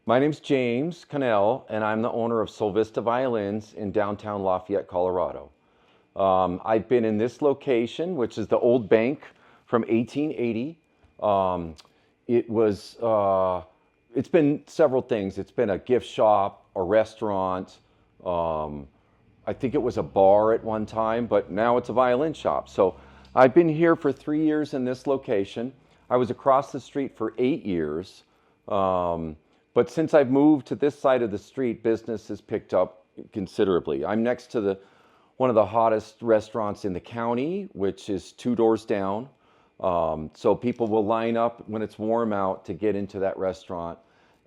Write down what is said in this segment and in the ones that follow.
My name's James Cannell, and I'm the owner of Solvista Violins in downtown Lafayette, Colorado. I've been in this location, which is the old bank from 1880. Um, it was, it's been several things. It's been a gift shop, a restaurant. Um, I think it was a bar at one time, but now it's a violin shop. So I've been here for 3 years in this location. I was across the street for 8 years. Um, but since I've moved to this side of the street, business has picked up considerably. I'm next to the one of the hottest restaurants in the county, which is 2 doors down. So people will line up when it's warm out to get into that restaurant.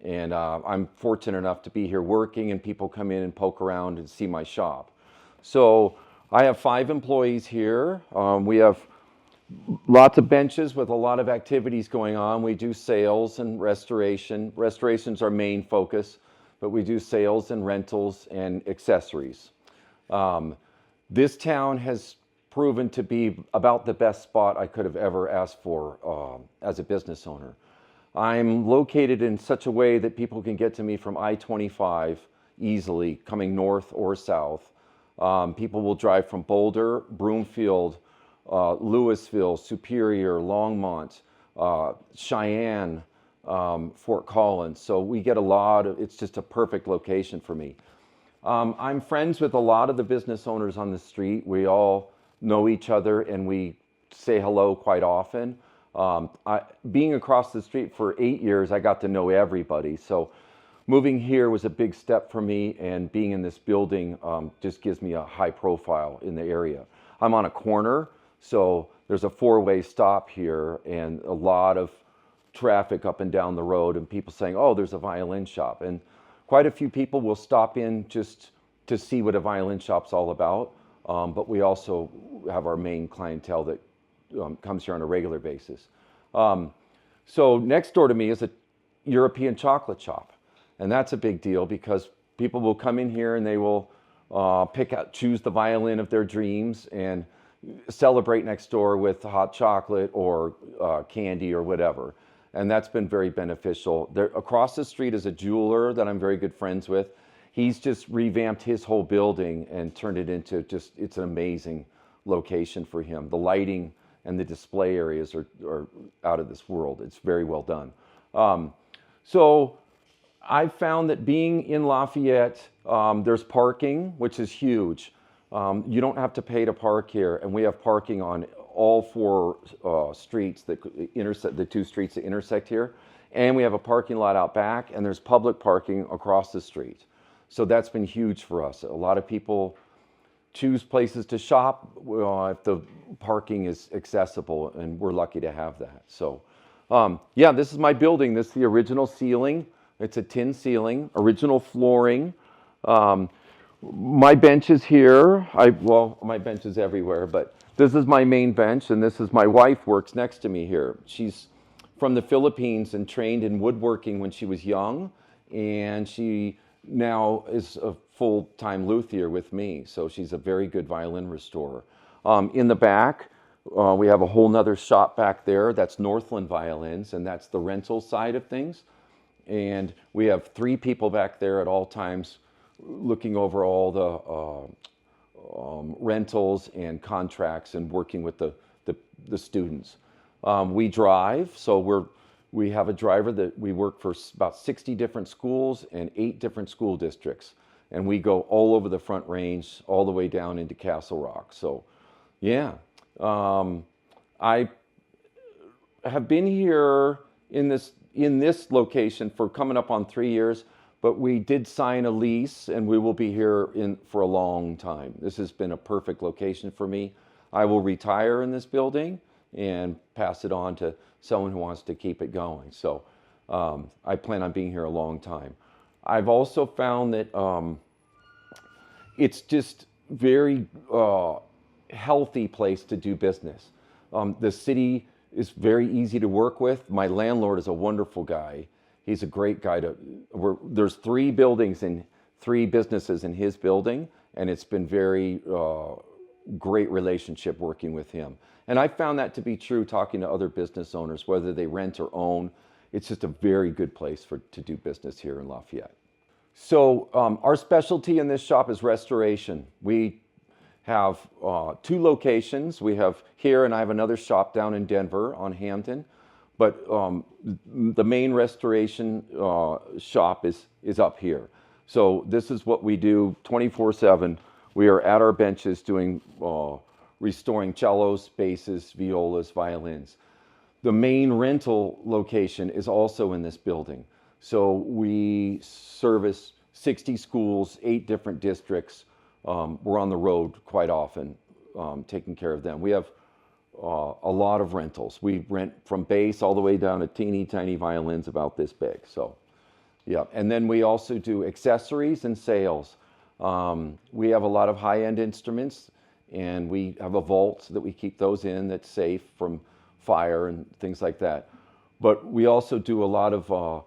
And I'm fortunate enough to be here working, and people come in and poke around and see my shop. So I have 5 employees here. We have lots of benches with a lot of activities going on. We do sales and restoration. Restoration's our main focus, but we do sales and rentals and accessories. Um, this town has proven to be about the best spot I could have ever asked for as a business owner. I'm located in such a way that people can get to me from I-25 easily, coming north or south. People will drive from Boulder, Broomfield, Louisville, Superior, Longmont, Cheyenne, Fort Collins. So we get a lot of, it's just a perfect location for me. I'm friends with a lot of the business owners on the street. We all know each other and we say hello quite often. Being across the street for 8 years, I got to know everybody. So moving here was a big step for me, and being in this building just gives me a high profile in the area. I'm on a corner, so there's a four-way stop here and a lot of traffic up and down the road, and people saying, oh, there's a violin shop. And quite a few people will stop in just to see what a violin shop's all about. But we also have our main clientele that comes here on a regular basis. So next door to me is a European chocolate shop. And that's a big deal because people will come in here and they will choose the violin of their dreams and celebrate next door with hot chocolate or candy or whatever. And that's been very beneficial. Across the street is a jeweler that I'm very good friends with. He's just revamped his whole building and turned it into it's an amazing location for him. The lighting and the display areas are out of this world. It's very well done. So I've found that being in Lafayette, there's parking, which is huge. You don't have to pay to park here, and we have parking on all 4 streets that intersect, the 2 streets that intersect here. And we have a parking lot out back, and there's public parking across the street. So that's been huge for us. A lot of people choose places to shop if the parking is accessible, and we're lucky to have that. So yeah, this is my building. This is the original ceiling. It's a tin ceiling, original flooring. My bench is here. Well, my bench is everywhere, but this is my main bench, and this is my wife works next to me here. She's from the Philippines and trained in woodworking when she was young, and she now is a full-time luthier with me, so she's a very good violin restorer. In the back, we have a whole nother shop back there. That's Northland Violins, and that's the rental side of things. And we have 3 people back there at all times looking over all the rentals and contracts and working with the students. We drive, so we have a driver that we work for about 60 different schools and 8 different school districts. And we go all over the Front Range, all the way down into Castle Rock. So yeah, I have been here in this location for coming up on 3 years, but we did sign a lease and we will be here for a long time. This has been a perfect location for me. I will retire in this building and pass it on to someone who wants to keep it going. So I plan on being here a long time. I've also found that it's just very healthy place to do business. The city is very easy to work with. My landlord is a wonderful guy. He's a great guy there's 3 buildings and 3 businesses in his building, and it's been very great relationship working with him. And I found that to be true talking to other business owners, whether they rent or own. it's just a very good place to do business here in Lafayette. So our specialty in this shop is restoration. We have 2 locations. We have here, and I have another shop down in Denver on Hampton. But the main restoration shop is up here. So this is what we do 24/7. We are at our benches doing restoring cellos, basses, violas, violins. The main rental location is also in this building. So we service 60 schools, 8 different districts. We're on the road quite often, taking care of them. We have a lot of rentals. We rent from bass all the way down to teeny tiny violins about this big. So, yeah. And then we also do accessories and sales. We have a lot of high-end instruments, and we have a vault that we keep those in that's safe from fire and things like that. But we also do a lot of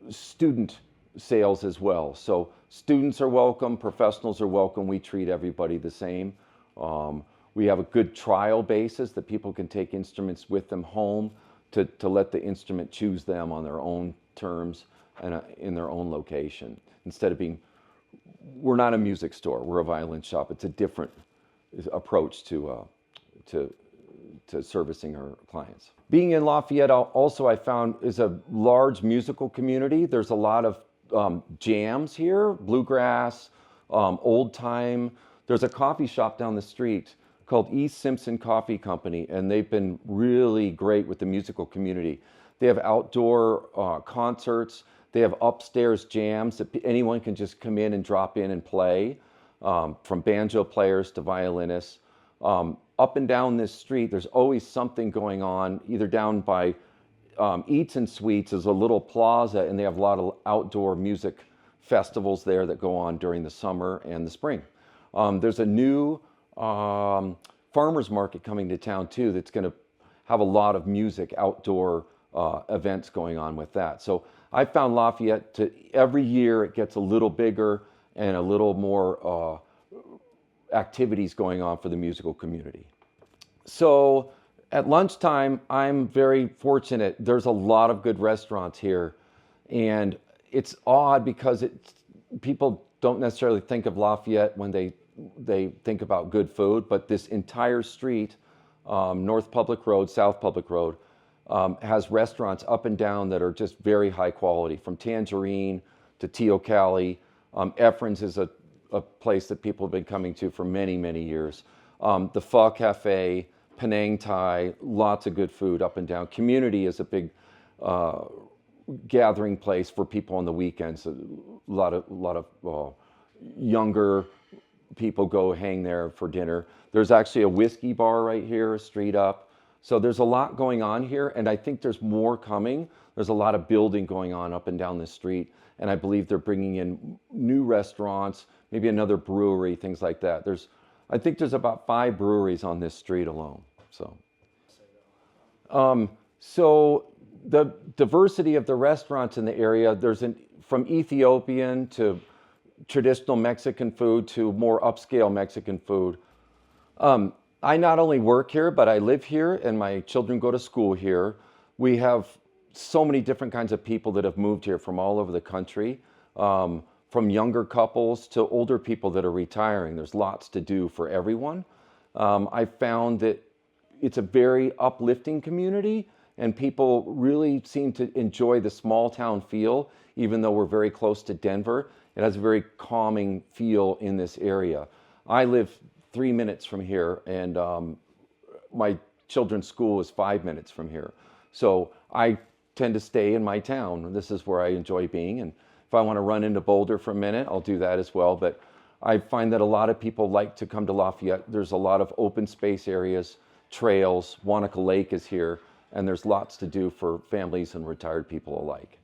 student sales as well. So students are welcome, professionals are welcome. We treat everybody the same. We have a good trial basis that people can take instruments with them home to let the instrument choose them on their own terms and in their own location. Instead of being, we're not a music store, we're a violin shop. It's a different approach to servicing our clients. Being in Lafayette also I found is a large musical community. There's a lot of jams here, bluegrass, old time. There's a coffee shop down the street called East Simpson Coffee Company, and they've been really great with the musical community. They have outdoor concerts. They have upstairs jams that anyone can just come in and drop in and play, from banjo players to violinists. Up and down this street, there's always something going on, either down by Eats and Sweets is a little plaza, and they have a lot of outdoor music festivals there that go on during the summer and the spring. There's a new farmers market coming to town too that's going to have a lot of music, outdoor events going on with that. So I found Lafayette every year it gets a little bigger and a little more activities going on for the musical community. So at lunchtime, I'm very fortunate. There's a lot of good restaurants here, and it's odd because people don't necessarily think of Lafayette when they think about good food, but this entire street, North Public Road, South Public Road, has restaurants up and down that are just very high quality, from Tangerine to Teocalli. Efren's is a place that people have been coming to for many, many years. The Pho Cafe, Penang Thai, lots of good food up and down. Community is a big gathering place for people on the weekends. A lot of younger people go hang there for dinner. There's actually a whiskey bar right here, street up. So there's a lot going on here, and I think there's more coming. There's a lot of building going on up and down the street, and I believe they're bringing in new restaurants, maybe another brewery, things like that. I think there's about 5 breweries on this street alone. So the diversity of the restaurants in the area, from Ethiopian to traditional Mexican food to more upscale Mexican food. I not only work here, but I live here and my children go to school here. We have so many different kinds of people that have moved here from all over the country, from younger couples to older people that are retiring. There's lots to do for everyone. I found that it's a very uplifting community, and people really seem to enjoy the small town feel, even though we're very close to Denver. It has a very calming feel in this area. I live 3 minutes from here, and my children's school is 5 minutes from here. So I tend to stay in my town. This is where I enjoy being, and if I want to run into Boulder for a minute, I'll do that as well. But I find that a lot of people like to come to Lafayette. There's a lot of open space areas, trails. Wanaka Lake is here, and there's lots to do for families and retired people alike.